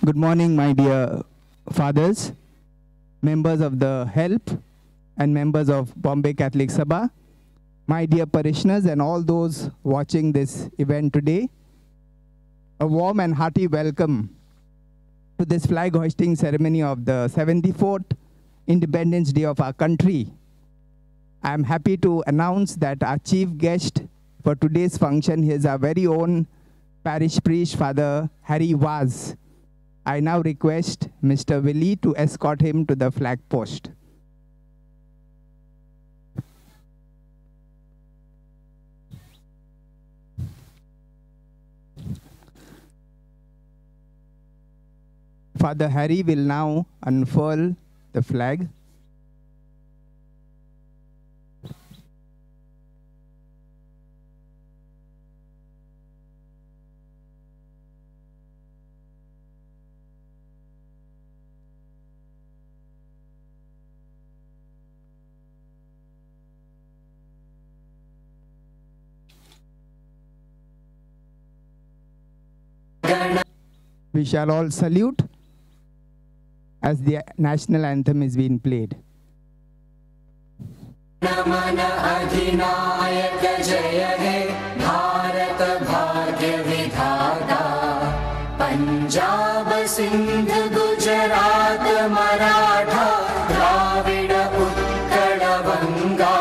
Good morning, my dear fathers, members of the HELP, and members of Bombay Catholic Sabha, my dear parishioners, and all those watching this event today. A warm and hearty welcome to this flag hoisting ceremony of the 74th Independence Day of our country. I am happy to announce that our chief guest for today's function is our very own parish priest, Father Harry Vaz. I now request Mr. Willie to escort him to the flag post. Father Harry will now unfurl the flag. We shall all salute as the national anthem is being played. नमन अधिनायक जय हे भारत भाग्य विधाता पंजाब सिंध गुजरात मराठा द्राविड उत्कल बंगा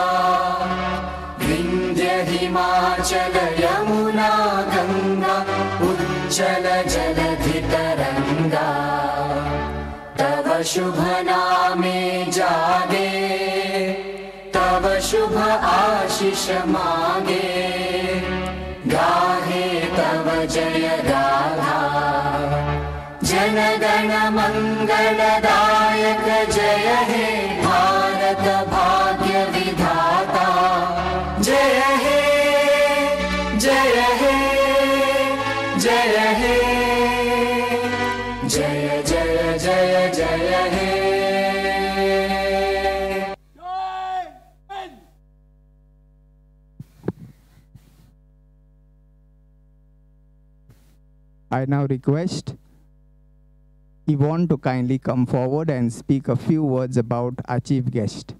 विंध्य हिमाचल यमुना गंगा उज्जल जलधि तरंगा तव शुभ नामे जागे तव शुभ आशीष मांगे गाहे तव जय गाथा जन गण मंगलदायक जय हे भारत भाग्य विधाता जय हे जय हे जय हे जय जय जय जय हे I now request Yvonne to kindly come forward and speak a few words about our chief guest.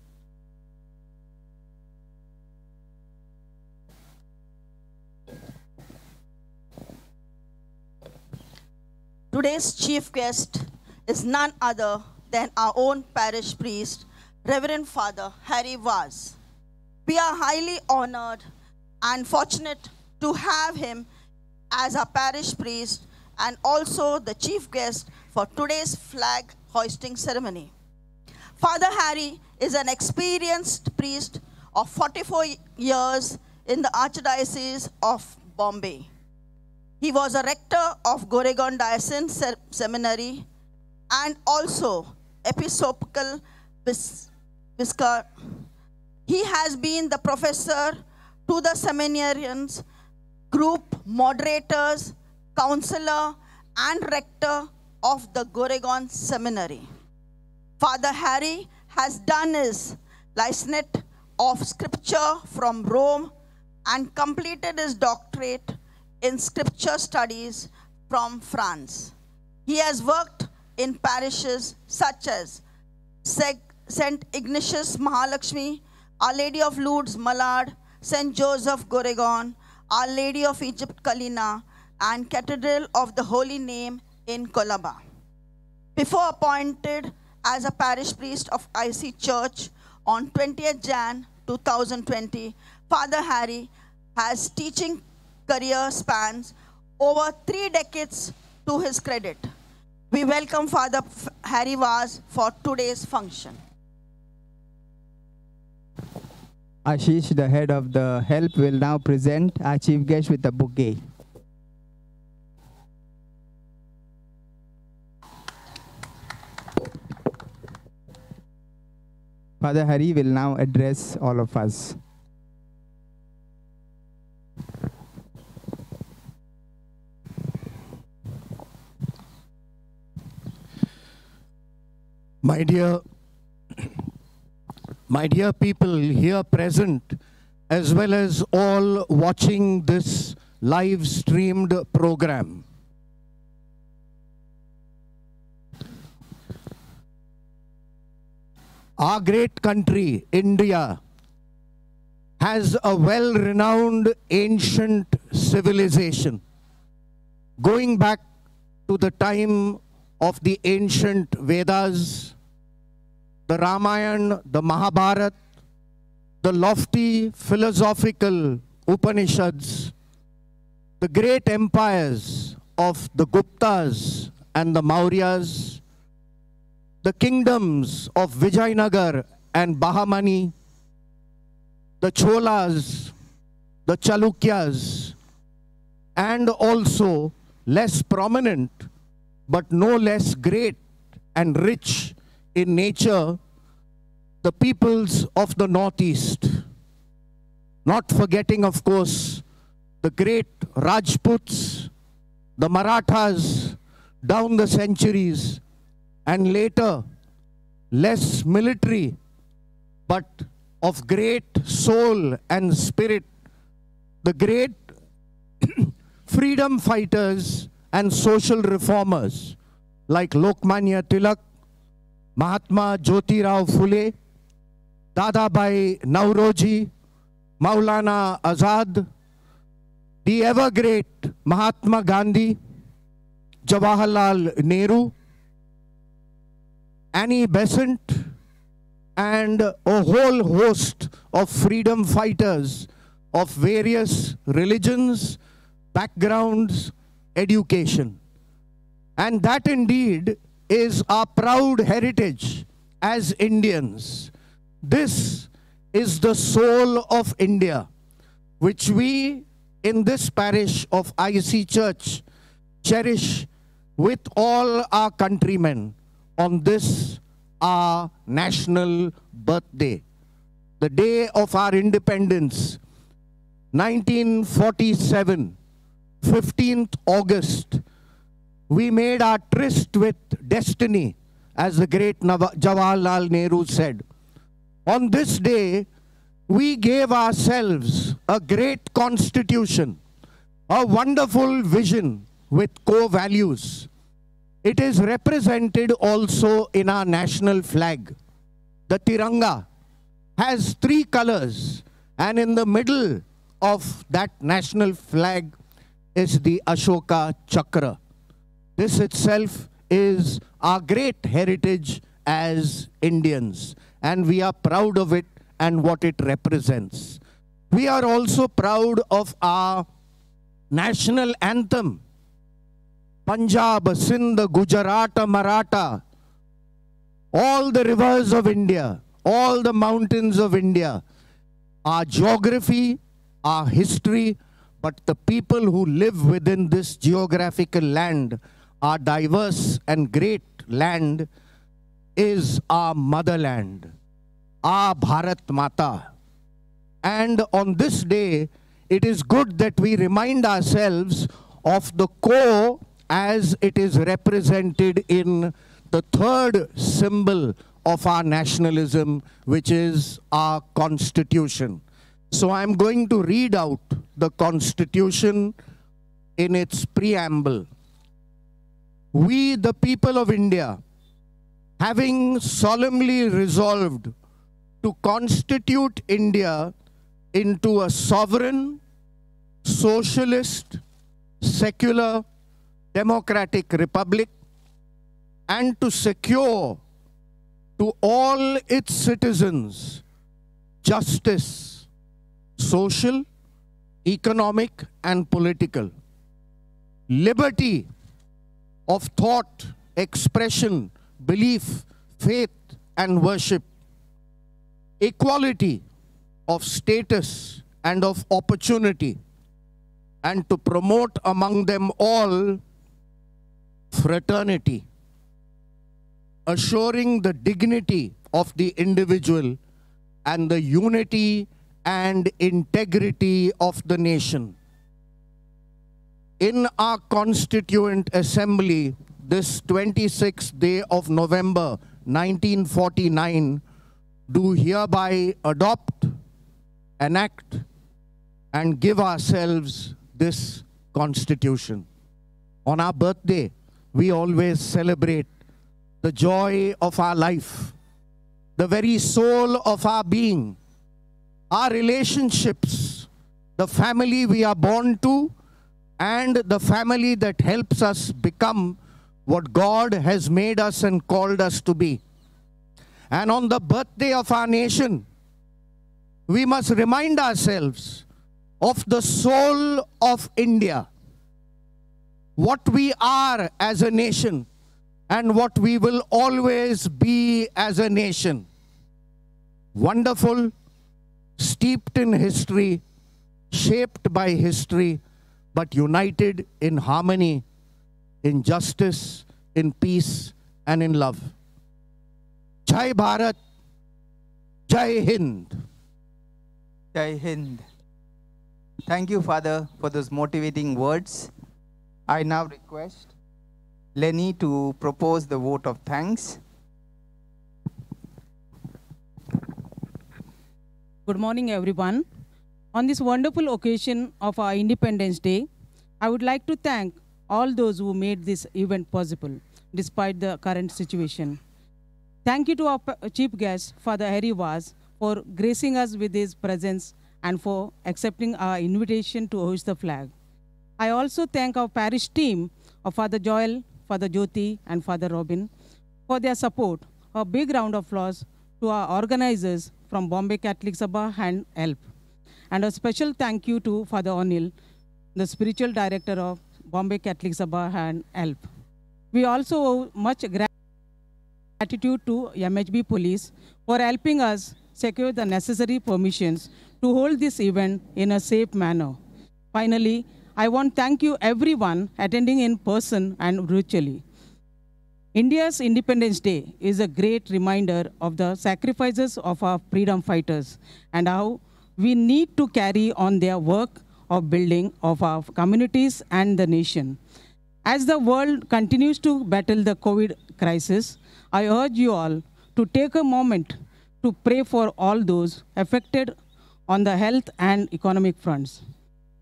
Today's chief guest is none other than our own parish priest, Reverend Father Harry Vaz. We are highly honored and fortunate to have him as our parish priest and also the chief guest for today's flag hoisting ceremony. Father Harry is an experienced priest of 44 years in the Archdiocese of Bombay. He was a rector of Goregaon Diocesan Seminary and also Episcopal Vicar. He has been the professor to the seminarians, group moderators, counselor, and rector of the Goregaon Seminary. Father Harry has done his licentiate of Scripture from Rome and completed his doctorate in Scripture studies from France. He has worked in parishes such as St. Ignatius Mahalakshmi, Our Lady of Lourdes Malad, St. Joseph Goregaon, Our Lady of Egypt Kalina, and Cathedral of the Holy Name in Colaba. Before appointed as a parish priest of IC Church on 20th Jan 2020, Father Harry has teaching career spans over 3 decades to his credit. We welcome Father Harry Vaz for today's function. Ashish, the head of the HELP, will now present our chief guest with a bouquet. Father Harry will now address all of us. My dear people here present, as well as all watching this live streamed program, Our great country, India, has a well-renowned ancient civilization. Going back to the time of the ancient Vedas, the Ramayana, the Mahabharata, the lofty philosophical Upanishads, the great empires of the Guptas and the Mauryas, the kingdoms of Vijayanagar and Bahamani, the Cholas, the Chalukyas, and also less prominent but no less great and rich in nature, the peoples of the Northeast. Not forgetting, of course, the great Rajputs, the Marathas down the centuries, and later less military but of great soul and spirit, the great freedom fighters and social reformers like Lokmanya Tilak, Mahatma Jyotirao Phule, Dadabhai Nauroji, Maulana Azad, the ever great Mahatma Gandhi, Jawaharlal Nehru, Annie Besant, and a whole host of freedom fighters of various religions, backgrounds, education. And that indeed is our proud heritage as Indians. This is the soul of India, which we in this parish of IC Church cherish with all our countrymen on this our national birthday, the day of our independence, 1947, 15th August. We made our tryst with destiny, as the great Jawaharlal Nehru said. On this day, we gave ourselves a great constitution, a wonderful vision with core values. It is represented also in our national flag. The Tiranga has 3 colors, and in the middle of that national flag is the Ashoka Chakra. This itself is our great heritage as Indians, and we are proud of it and what it represents. We are also proud of our national anthem. Punjab, Sindh, Gujarat, Maratha, all the rivers of India, all the mountains of India, our geography, our history, but the people who live within this geographical land, our diverse and great land, is our motherland, our Bharat Mata. And on this day, it is good that we remind ourselves of the core as it is represented in the 3rd symbol of our nationalism, which is our Constitution. So I'm going to read out the Constitution in its preamble. We, the people of India, having solemnly resolved to constitute India into a sovereign, socialist, secular, democratic republic, and to secure to all its citizens justice, social, economic, and political, liberty of thought, expression, belief, faith, and worship, equality of status and of opportunity, and to promote among them all fraternity, assuring the dignity of the individual and the unity and integrity of the nation. In our Constituent Assembly, this 26th day of November 1949, do hereby adopt, enact, and give ourselves this Constitution. On our birthday, we always celebrate the joy of our life, the very soul of our being, our relationships, the family we are born to, and the family that helps us become what God has made us and called us to be. And on the birthday of our nation, we must remind ourselves of the soul of India, what we are as a nation, and what we will always be as a nation. Wonderful, steeped in history, shaped by history, but united in harmony, in justice, in peace, and in love. Jai Bharat, Jai Hind. Jai Hind. Thank you, Father, for those motivating words. I now request Lenny to propose the vote of thanks. Good morning, everyone. On this wonderful occasion of our Independence Day, I would like to thank all those who made this event possible, despite the current situation. Thank you to our chief guest, Father Harry Vaz, for gracing us with his presence and for accepting our invitation to hoist the flag. I also thank our parish team of Father Joel, Father Jyoti, and Father Robin for their support. A big round of applause to our organizers from Bombay Catholic Sabha and HELP. And a special thank you to Father Anil, the spiritual director of Bombay Catholic Sabha and HELP. We also owe much gratitude to MHB Police for helping us secure the necessary permissions to hold this event in a safe manner. Finally, I want to thank you everyone attending in person and virtually. India's Independence Day is a great reminder of the sacrifices of our freedom fighters and how we need to carry on their work of building of our communities and the nation. As the world continues to battle the COVID crisis, I urge you all to take a moment to pray for all those affected on the health and economic fronts.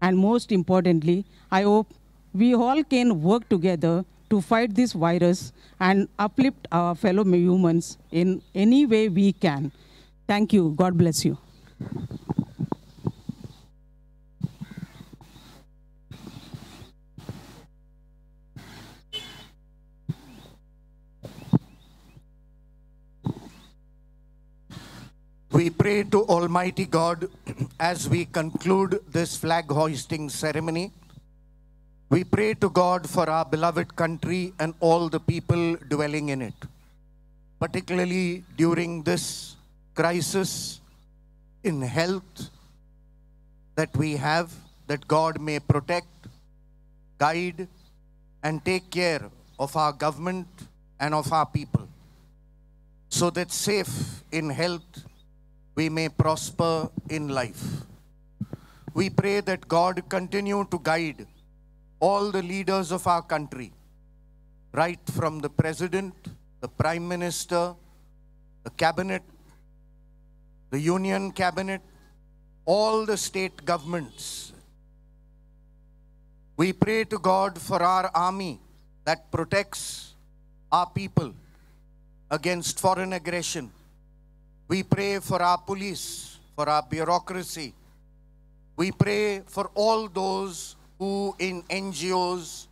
And most importantly, I hope we all can work together to fight this virus and uplift our fellow humans in any way we can. Thank you. God bless you. We pray to Almighty God as we conclude this flag hoisting ceremony. We pray to God for our beloved country and all the people dwelling in it, particularly during this crisis in health that we have, that God may protect, guide, and take care of our government and of our people, so that safe in health we may prosper in life. We pray that God continue to guide all the leaders of our country, right from the President, the Prime Minister, the Cabinet, the Union Cabinet, all the state governments. We pray to God for our army that protects our people against foreign aggression. We pray for our police, for our bureaucracy. We pray for all those who in NGOs,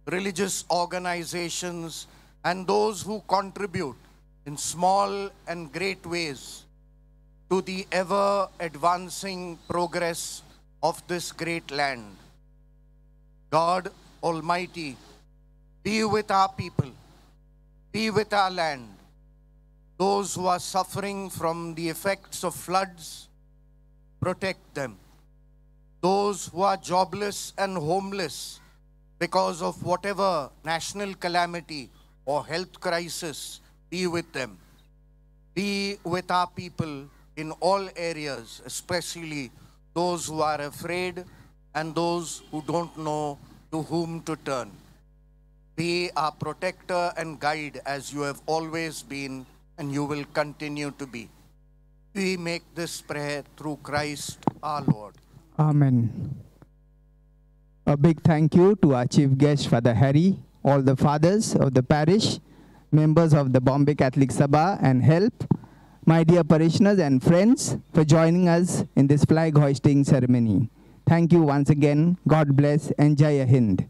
religious organizations, and those who contribute in small and great ways to the ever-advancing progress of this great land. God Almighty, be with our people, be with our land. Those who are suffering from the effects of floods, protect them. Those who are jobless and homeless because of whatever national calamity or health crisis, be with them. Be with our people in all areas, especially those who are afraid and those who don't know to whom to turn. Be our protector and guide as you have always been and you will continue to be. We make this prayer through Christ our Lord. Amen. A big thank you to our chief guest, Father Harry, all the fathers of the parish, members of the Bombay Catholic Sabha and HELP, my dear parishioners and friends, for joining us in this flag hoisting ceremony. Thank you once again. God bless and Jai Hind.